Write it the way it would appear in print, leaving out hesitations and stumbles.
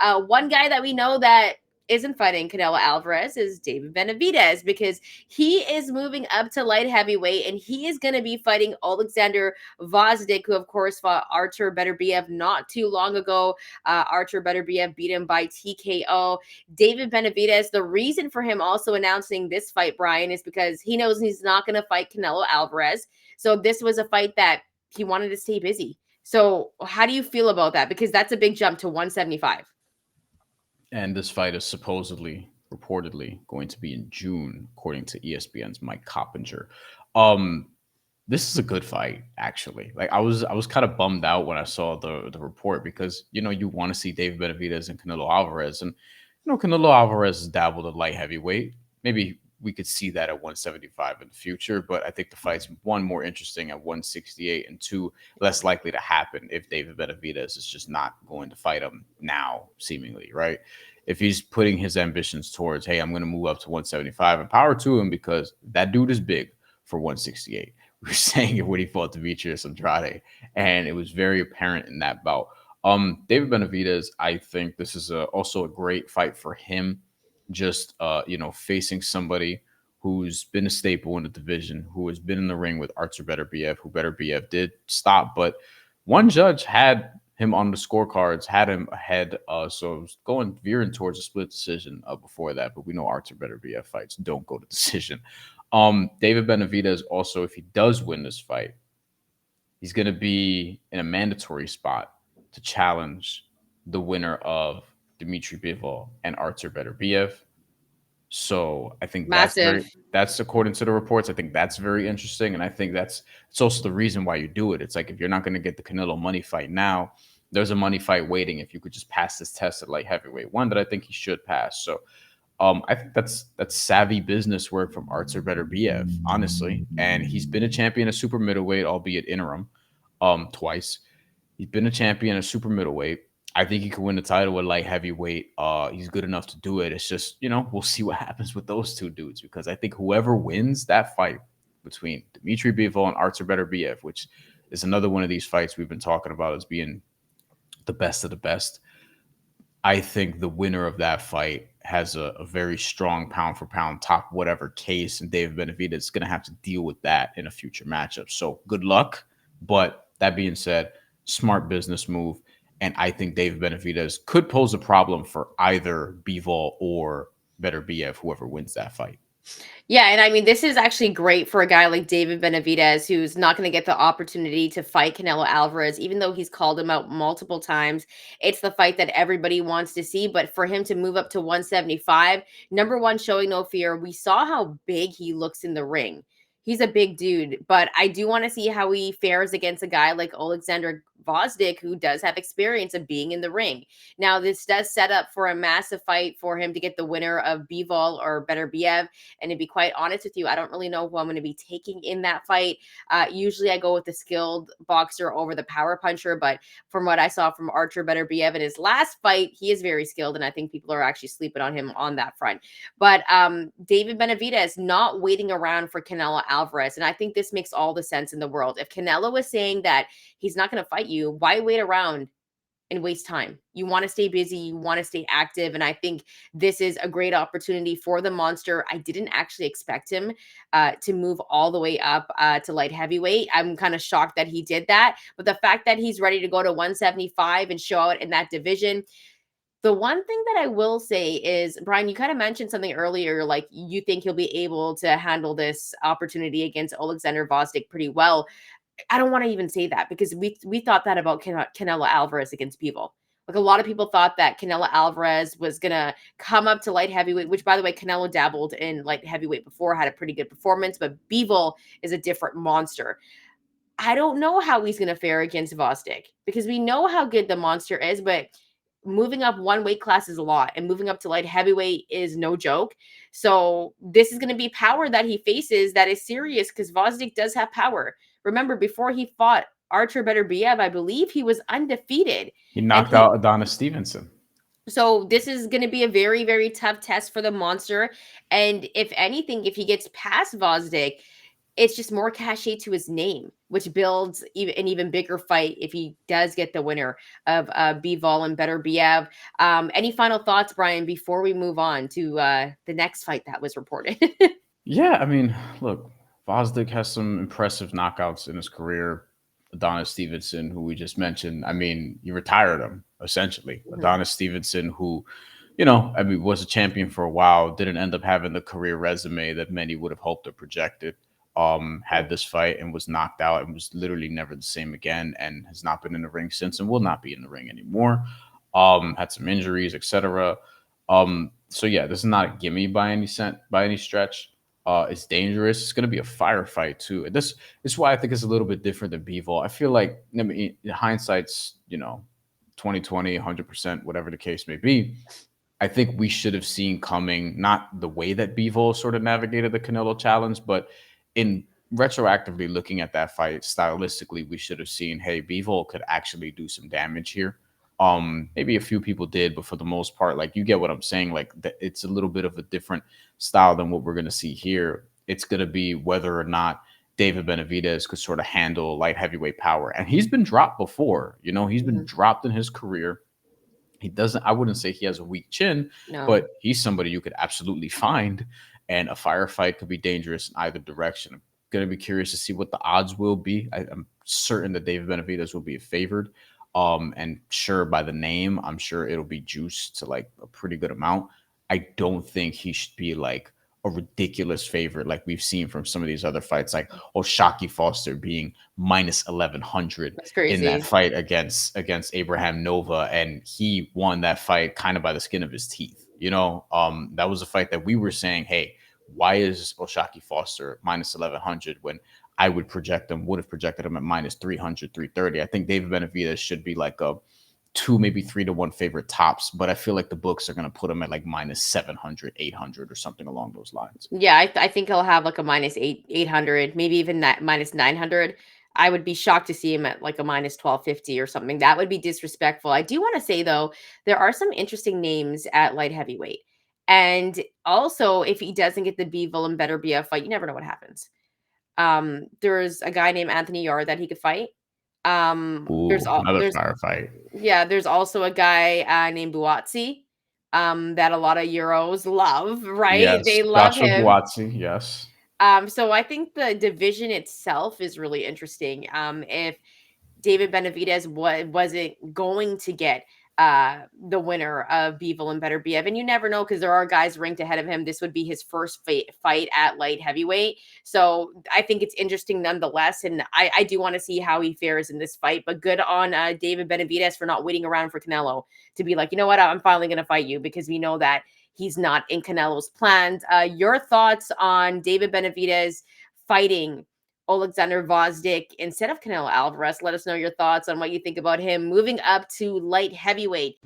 One guy that we know that isn't fighting Canelo Alvarez is David Benavidez, because he is moving up to light heavyweight, and he is going to be fighting Alexander Gvozdyk, who of course fought Artur Beterbiev not too long ago. Artur Beterbiev beat him by TKO. David Benavidez, the reason for him also announcing this fight, Bryan, is because he knows he's not going to fight Canelo Alvarez. So this was a fight that he wanted to stay busy. So how do you feel about that? Because that's a big jump to 175. And this fight is supposedly, reportedly, going to be in June, according to ESPN's Mike Coppinger. This is a good fight, actually. Like, I was kind of bummed out when I saw the report, because you want to see David Benavidez and Canelo Alvarez, and Canelo Alvarez has dabbled at light heavyweight. Maybe we could see that at 175 in the future, but I think the fight's, one, more interesting at 168, and two, less likely to happen if David Benavidez is just not going to fight him now, seemingly, right? If he's putting his ambitions towards, hey, I'm going to move up to 175, and power to him, because that dude is big for 168. We were saying it when he fought Demetrius Andrade, and it was very apparent in that bout. David Benavidez, I think this is also a great fight for him. Just facing somebody who's been a staple in the division, who has been in the ring with Artur Beterbiev, who Beterbiev did stop, but one judge had him on the scorecards, had him ahead, so it was veering towards a split decision before that. But we know Artur Beterbiev fights don't go to decision. David Benavidez also, if he does win this fight, he's going to be in a mandatory spot to challenge the winner of Dmitry Bivol and Artur Beterbiev. So I think Massive. that's according to the reports. I think that's very interesting. And I think it's also the reason why you do it. It's like, if you're not going to get the Canelo money fight now, there's a money fight waiting if you could just pass this test at light heavyweight, one that I think he should pass. So I think that's savvy business work from Artur Beterbiev, honestly. And he's been a champion of super middleweight, albeit interim, twice. He's been a champion of super middleweight. I think he could win the title at light heavyweight. He's good enough to do it. It's just, we'll see what happens with those two dudes, because I think whoever wins that fight between Dmitry Bivol and Artur Beterbiev, which is another one of these fights we've been talking about as being the best of the best, I think the winner of that fight has a very strong pound for pound top whatever case, and David Benavidez is going to have to deal with that in a future matchup. So good luck. But that being said, smart business move. And I think David Benavidez could pose a problem for either Bivol or Beterbiev, whoever wins that fight. Yeah, and I mean, this is actually great for a guy like David Benavidez, who's not going to get the opportunity to fight Canelo Alvarez, even though he's called him out multiple times. It's the fight that everybody wants to see. But for him to move up to 175, number one, showing no fear. We saw how big he looks in the ring. He's a big dude, but I do want to see how he fares against a guy like Alexander Gvozdyk, who does have experience of being in the ring. Now, this does set up for a massive fight for him to get the winner of Bivol or Beterbiev. And to be quite honest with you, I don't really know who I'm going to be taking in that fight. Usually I go with the skilled boxer over the power puncher, but from what I saw from Artur Beterbiev in his last fight, he is very skilled, and I think people are actually sleeping on him on that front. But David Benavidez not waiting around for Canelo Alvarez, and I think this makes all the sense in the world. If Canelo is saying that he's not going to fight you, why wait around and waste time? You want to stay busy, you want to stay active, and I think this is a great opportunity for the monster. I didn't actually expect him to move all the way up to light heavyweight. I'm kind of shocked that he did that, but the fact that he's ready to go to 175 and show out in that division. The one thing that I will say is, Bryan, you kind of mentioned something earlier, like you think he'll be able to handle this opportunity against Alexander Gvozdyk pretty well. I don't want to even say that, because we thought that about Canelo Alvarez against Bivol. Like, a lot of people thought that Canelo Alvarez was going to come up to light heavyweight, which, by the way, Canelo dabbled in light heavyweight before, had a pretty good performance, but Bivol is a different monster. I don't know how he's going to fare against Gvozdyk, because we know how good the monster is, but moving up one weight class is a lot, and moving up to light heavyweight is no joke. So this is going to be power that he faces that is serious, because Gvozdyk does have power. Remember, before he fought Artur Beterbiev, I believe he was undefeated. He knocked out Adonis Stevenson. So this is going to be a very, very tough test for the monster. And if anything, if he gets past Gvozdyk, it's just more cachet to his name, which builds an even bigger fight if he does get the winner of Bivol and Beterbiev. Any final thoughts, Bryan, before we move on to the next fight that was reported? Yeah, I mean, look, Vosdick has some impressive knockouts in his career. Adonis Stevenson, who we just mentioned, I mean, you retired him essentially. Mhm. Adonis Stevenson, who, I mean, was a champion for a while, didn't end up having the career resume that many would have hoped or projected. Had this fight and was knocked out and was literally never the same again, and has not been in the ring since, and will not be in the ring anymore. Had some injuries, etc. So yeah, this is not a gimme by any stretch. It's dangerous. It's going to be a firefight too. This is why I think it's a little bit different than Bivol. I feel like, I mean, hindsight's 2020, 100%, whatever the case may be. I think we should have seen coming not the way that Bivol sort of navigated the Canelo challenge, but in retroactively looking at that fight stylistically, we should have seen, hey, Bivol could actually do some damage here. Maybe a few people did, but for the most part, like, you get what I'm saying. Like, it's a little bit of a different style than what we're going to see here. It's going to be whether or not David Benavidez could sort of handle light heavyweight power, and he's been dropped before. He's been Mhm. dropped in his career. He doesn't, I wouldn't say he has a weak chin, No. but he's somebody you could absolutely find. And a firefight could be dangerous in either direction. I'm going to be curious to see what the odds will be. I'm certain that David Benavidez will be favored. And sure, by the name, I'm sure it'll be juiced to like a pretty good amount. I don't think he should be like a ridiculous favorite like we've seen from some of these other fights, like Oshaki Foster being minus 1100 That's in that crazy. fight against Abraham Nova, and he won that fight kind of by the skin of his teeth. That was a fight that we were saying, hey, why is Oshaki Foster minus 1100 when I would have projected him at minus 300, 330. I think David Benavidez should be like a 2, maybe 3-1 favorite tops, but I feel like the books are going to put him at like minus 700, 800, or something along those lines. Yeah, I think he'll have like a minus 800, maybe even that minus 900. I would be shocked to see him at like a minus 1250 or something. That would be disrespectful. I do want to say though, there are some interesting names at light heavyweight. And also, if he doesn't get the Bivol and Better BF fight, you never know what happens. There's a guy named Anthony Yarde that he could fight. Ooh, another There's firefight. yeah, there's also a guy named Buatsi that a lot of Euros love, right? Yes, They love Joshua him. Buatsi. Yes. So I think the division itself is really interesting. If David Benavidez wasn't going to get the winner of Bivol and Beterbiev, and you never know because there are guys ranked ahead of him. This would be his first fight at light heavyweight, so I think it's interesting nonetheless. And I do want to see how he fares in this fight. But good on David Benavidez for not waiting around for Canelo to be like, you know what, I'm finally going to fight you, because we know that he's not in Canelo's plans. Your thoughts on David Benavidez fighting Alexander Vosdick instead of Canelo Alvarez? Let us know your thoughts on what you think about him moving up to light heavyweight.